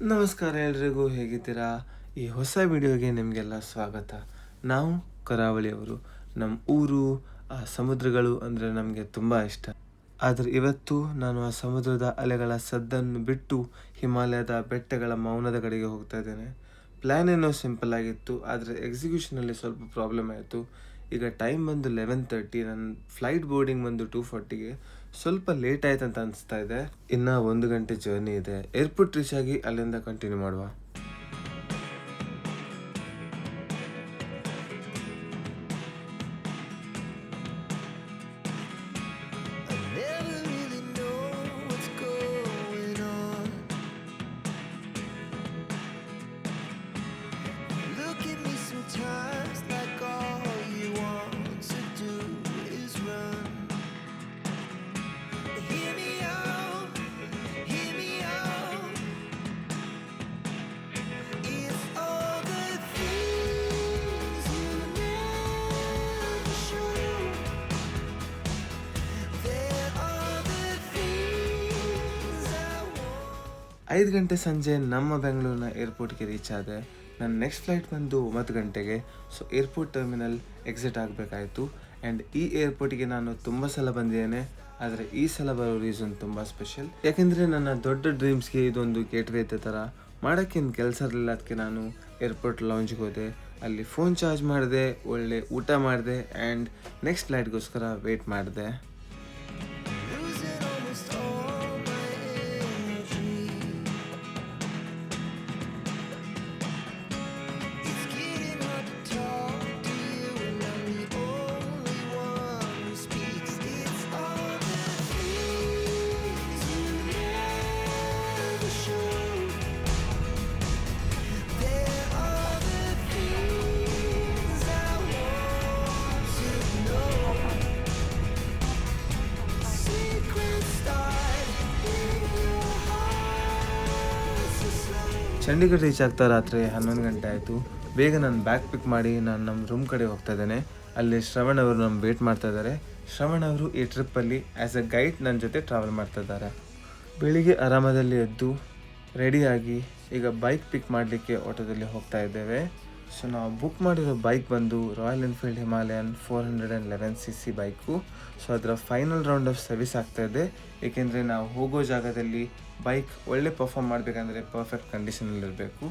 ನಮಸ್ಕಾರ ಎಲ್ರಿಗೂ, ಹೇಗಿದ್ದೀರಾ? ಈ ಹೊಸ ವಿಡಿಯೋಗೆ ನಿಮಗೆಲ್ಲ ಸ್ವಾಗತ. ನಾವು ಕರಾವಳಿಯವರು. ನಮ್ಮ ಊರು, ಆ ಸಮುದ್ರಗಳು ಅಂದರೆ ನಮಗೆ ತುಂಬ ಇಷ್ಟ. ಆದರೆ ಇವತ್ತು ನಾನು ಆ ಸಮುದ್ರದ ಅಲೆಗಳ ಸದ್ದನ್ನು ಬಿಟ್ಟು ಹಿಮಾಲಯದ ಬೆಟ್ಟಗಳ ಮೌನದ ಕಡೆಗೆ ಹೋಗ್ತಾ ಇದ್ದೇನೆ. ಪ್ಲ್ಯಾನ್ ಏನೋ ಸಿಂಪಲ್ ಆಗಿತ್ತು, ಆದರೆ ಎಕ್ಸಿಕ್ಯೂಷನಲ್ಲಿ ಸ್ವಲ್ಪ ಪ್ರಾಬ್ಲಮ್ ಆಯಿತು. ಈಗ ಟೈಮ್ ಬಂದು 11:30, ನನ್ನ ಫ್ಲೈಟ್ ಬೋರ್ಡಿಂಗ್ ಬಂದು 2:40ಗೆ. ಸ್ವಲ್ಪ ಲೇಟ್ ಆಯ್ತು ಅಂತ ಅನಿಸ್ತಾ ಇದೆ. ಇನ್ನು 1 ಗಂಟೆ ಜರ್ನಿ ಇದೆ. ಏರ್ಪೋರ್ಟ್ ರೀಚ್ ಆಗಿ ಅಲ್ಲಿಂದ ಕಂಟಿನ್ಯೂ ಮಾಡುವ. ಐದು ಗಂಟೆ ಸಂಜೆ ನಮ್ಮ ಬೆಂಗಳೂರಿನ ಏರ್ಪೋರ್ಟ್ಗೆ ರೀಚ್ ಆದೆ. ನನ್ನ ನೆಕ್ಸ್ಟ್ ಫ್ಲೈಟ್ ಬಂದು 9 ಗಂಟೆಗೆ. ಸೊ ಏರ್ಪೋರ್ಟ್ ಟರ್ಮಿನಲ್ ಎಕ್ಸಿಟ್ ಆಗಬೇಕಾಯಿತು. ಆ್ಯಂಡ್ ಈ ಏರ್ಪೋರ್ಟಿಗೆ ನಾನು ತುಂಬ ಸಲ ಬಂದಿದ್ದೇನೆ, ಆದರೆ ಈ ಸಲ ಬರೋ ರೀಸನ್ ತುಂಬ ಸ್ಪೆಷಲ್. ಯಾಕೆಂದರೆ ನನ್ನ ದೊಡ್ಡ ಡ್ರೀಮ್ಸ್ಗೆ ಇದೊಂದು ಗೇಟ್ವೇ ಇದ್ದ ಥರ. ಮಾಡೋಕ್ಕೇನು ಕೆಲಸ ಇರಲಿಲ್ಲ, ಅದಕ್ಕೆ ನಾನು ಏರ್ಪೋರ್ಟ್ ಲಾಂಜ್ಗೆ ಹೋದೆ. ಅಲ್ಲಿ ಫೋನ್ ಚಾರ್ಜ್ ಮಾಡಿದೆ, ಒಳ್ಳೆ ಊಟ ಮಾಡಿದೆ ಆ್ಯಂಡ್ ನೆಕ್ಸ್ಟ್ ಫ್ಲೈಟ್ಗೋಸ್ಕರ ವೆಯ್ಟ್ ಮಾಡಿದೆ. ಚಂಡೀಗಢ ರೀಚ್ ಆಗ್ತಾ ರಾತ್ರಿ 11 ಗಂಟೆ ಆಯಿತು. ಬೇಗ ನಾನು ಬ್ಯಾಗ್ ಪಿಕ್ ಮಾಡಿ ನಾನು ನಮ್ಮ ರೂಮ್ ಕಡೆ ಹೋಗ್ತಾ ಇದ್ದೇನೆ. ಅಲ್ಲಿ ಶ್ರವಣ್ ಅವರು ನಮ್ಮ ವೇಟ್ ಮಾಡ್ತಾ ಇದ್ದಾರೆ. ಶ್ರವಣ್ ಅವರು ಈ ಟ್ರಿಪ್ಪಲ್ಲಿ ಆ್ಯಸ್ ಎ ಗೈಡ್ ನನ್ನ ಜೊತೆ ಟ್ರಾವೆಲ್ ಮಾಡ್ತಾ ಇದ್ದಾರೆ. ಬೆಳಿಗ್ಗೆ ಆರಾಮದಲ್ಲಿ ಎದ್ದು ರೆಡಿಯಾಗಿ ಈಗ ಬೈಕ್ ಪಿಕ್ ಮಾಡಲಿಕ್ಕೆ ಆಟೋದಲ್ಲಿ ಹೋಗ್ತಾ ಇದ್ದೇವೆ. ಸೊ ನಾವು ಬುಕ್ ಮಾಡಿರೋ ಬೈಕ್ ಬಂದು royal Enfield Himalayan 411cc bike. So ಅದರ ಫೈನಲ್ ರೌಂಡ್ ಆಫ್ ಸರ್ವಿಸ್ ಆಗ್ತಾಯಿದೆ. ಏಕೆಂದರೆ ನಾವು ಹೋಗೋ ಜಾಗದಲ್ಲಿ ಬೈಕ್ ಒಳ್ಳೆ ಪರ್ಫಾರ್ಮ್ ಮಾಡಬೇಕಂದ್ರೆ ಪರ್ಫೆಕ್ಟ್ ಕಂಡೀಷನಲ್ಲಿರಬೇಕು.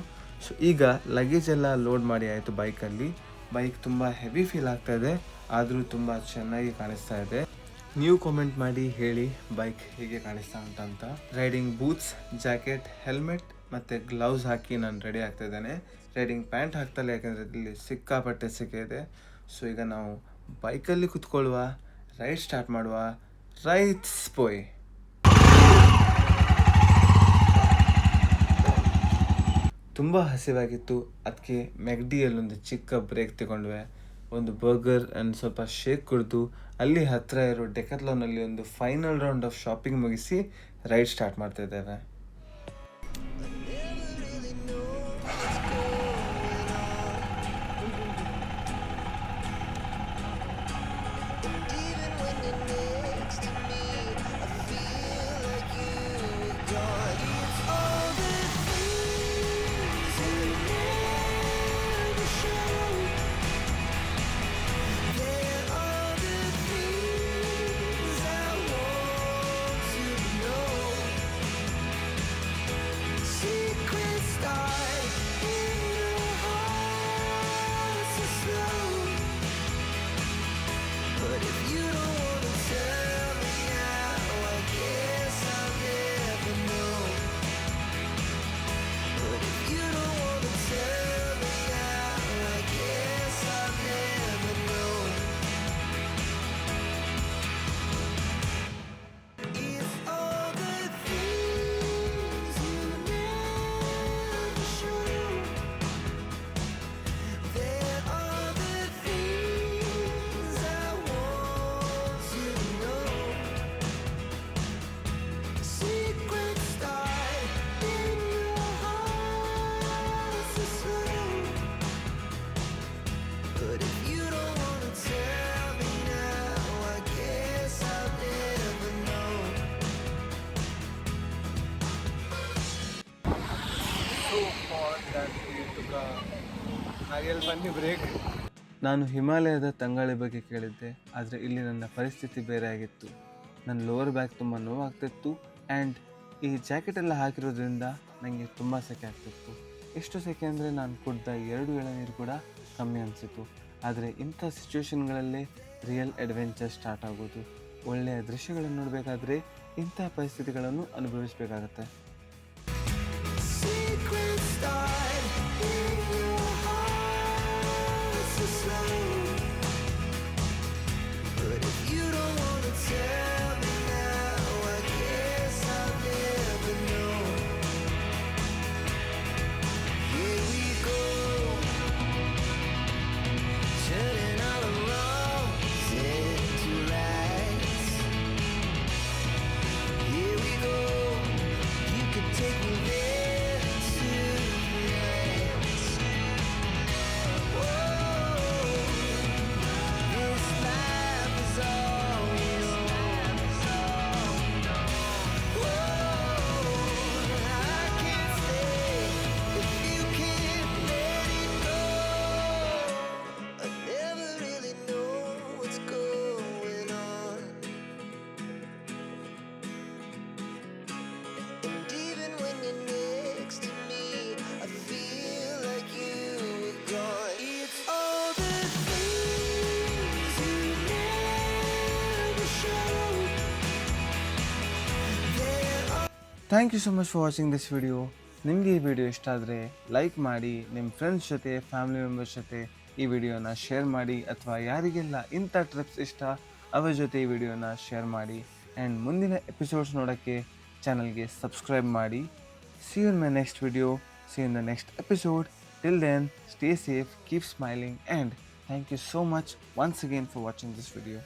ಸೊ ಈಗ ಲಗೇಜ್ ಎಲ್ಲ ಲೋಡ್ ಮಾಡಿ ಆಯಿತು ಬೈಕಲ್ಲಿ. ಬೈಕ್ ತುಂಬ ಹೆವಿ ಫೀಲ್ ಆಗ್ತಾಯಿದೆ, ಆದರೂ ತುಂಬ ಚೆನ್ನಾಗಿ ಕಾಣಿಸ್ತಾ ಇದೆ. ನೀವು ಕಾಮೆಂಟ್ ಮಾಡಿ ಹೇಳಿ ಬೈಕ್ ಹೇಗೆ ಕಾಣಿಸ್ತಾ ಉಂಟಂತ. ರೈಡಿಂಗ್ ಬೂಟ್ಸ್, ಜಾಕೆಟ್, ಹೆಲ್ಮೆಟ್ ಮತ್ತು ಗ್ಲೌಸ್ ಹಾಕಿ ನಾನು ರೆಡಿ ಆಗ್ತಾ ಇದ್ದೇನೆ. ರೈಡಿಂಗ್ ಪ್ಯಾಂಟ್ ಹಾಕ್ತಲ್ಲ, ಯಾಕೆಂದರೆ ಇಲ್ಲಿ ಸಿಕ್ಕಾಪಟ್ಟೆ ಸೆಕೆ ಇದೆ. ಸೊ ಈಗ ನಾವು ಬೈಕಲ್ಲಿ ಕುತ್ಕೊಳ್ಳುವ, ರೈಡ್ ಸ್ಟಾರ್ಟ್ ಮಾಡುವ. ರೈಟ್ಸ್ ಪೋಯ್. ತುಂಬ ಹಸಿವಾಗಿತ್ತು, ಅದಕ್ಕೆ ಮೆಗ್ಡಿಯಲ್ಲೊಂದು ಚಿಕ್ಕ ಬ್ರೇಕ್ ತಗೊಂಡ್ವೆ. ಒಂದು ಬರ್ಗರ್ ಆ್ಯಂಡ್ ಸ್ವಲ್ಪ ಶೇಕ್ ಕುಡಿದು ಅಲ್ಲಿ ಹತ್ತಿರ ಇರೋ ಡೆಕತ್ಲಾನಲ್ಲಿ ಒಂದು ಫೈನಲ್ ರೌಂಡ್ ಆಫ್ ಶಾಪಿಂಗ್ ಮುಗಿಸಿ ರೈಡ್ ಸ್ಟಾರ್ಟ್ ಮಾಡ್ತಾ ಇದ್ದೇವೆ. on that we took a real funny break. ನಾನು ಹಿಮಾಲಯದ ತಂಗಾಳಿ ಬಗ್ಗೆ ಕೇಳಿದ್ದೆ, ಆದರೆ ಇಲ್ಲಿ ನನ್ನ ಪರಿಸ್ಥಿತಿ ಬೇರೆ ಆಗಿತ್ತು. ನನ್ನ ಲೋವರ್ ಬ್ಯಾಕ್ ತುಂಬ ನೋವಾಗ್ತಿತ್ತು ಆ್ಯಂಡ್ ಈ ಜಾಕೆಟೆಲ್ಲ ಹಾಕಿರೋದ್ರಿಂದ ನನಗೆ ತುಂಬ ಸೆಕೆ ಆಗ್ತಿತ್ತು. ಎಷ್ಟು ಸೆಕೆ ಅಂದರೆ ನಾನು ಕುಡ್ದ 2 ಎಳನೀರು ಕೂಡ ಕಮ್ಮಿ ಅನಿಸಿತು. ಆದರೆ ಇಂಥ ಸಿಚುವೇಶನ್ಗಳಲ್ಲೇ ರಿಯಲ್ ಅಡ್ವೆಂಚರ್ ಸ್ಟಾರ್ಟ್ ಆಗೋದು. ಒಳ್ಳೆಯ ದೃಶ್ಯಗಳನ್ನು ನೋಡಬೇಕಾದ್ರೆ ಇಂಥ ಪರಿಸ್ಥಿತಿಗಳನ್ನು ಅನುಭವಿಸಬೇಕಾಗತ್ತೆ. Thank you so much for watching this video. ನಿಮಗೆ ಈ ವಿಡಿಯೋ ಇಷ್ಟ ಆದರೆ ಲೈಕ್ ಮಾಡಿ, ನಿಮ್ಮ ಫ್ರೆಂಡ್ಸ್ ಜೊತೆ, ಫ್ಯಾಮಿಲಿ ಮೆಂಬರ್ಸ್ ಜೊತೆ ಈ ವಿಡಿಯೋನ ಶೇರ್ ಮಾಡಿ, ಅಥವಾ ಯಾರಿಗೆಲ್ಲ ಇಂಥ ಟ್ರಿಪ್ಸ್ ಇಷ್ಟ ಅವರ ಜೊತೆ ಈ ವಿಡಿಯೋನ ಶೇರ್ ಮಾಡಿ. ಆ್ಯಂಡ್ ಮುಂದಿನ ಎಪಿಸೋಡ್ಸ್ ನೋಡೋಕ್ಕೆ ಚಾನಲ್ಗೆ ಸಬ್ಸ್ಕ್ರೈಬ್ ಮಾಡಿ. See you in my next video. See you in the next episode. Till then, stay safe, keep smiling, and thank you so much once again for watching this video.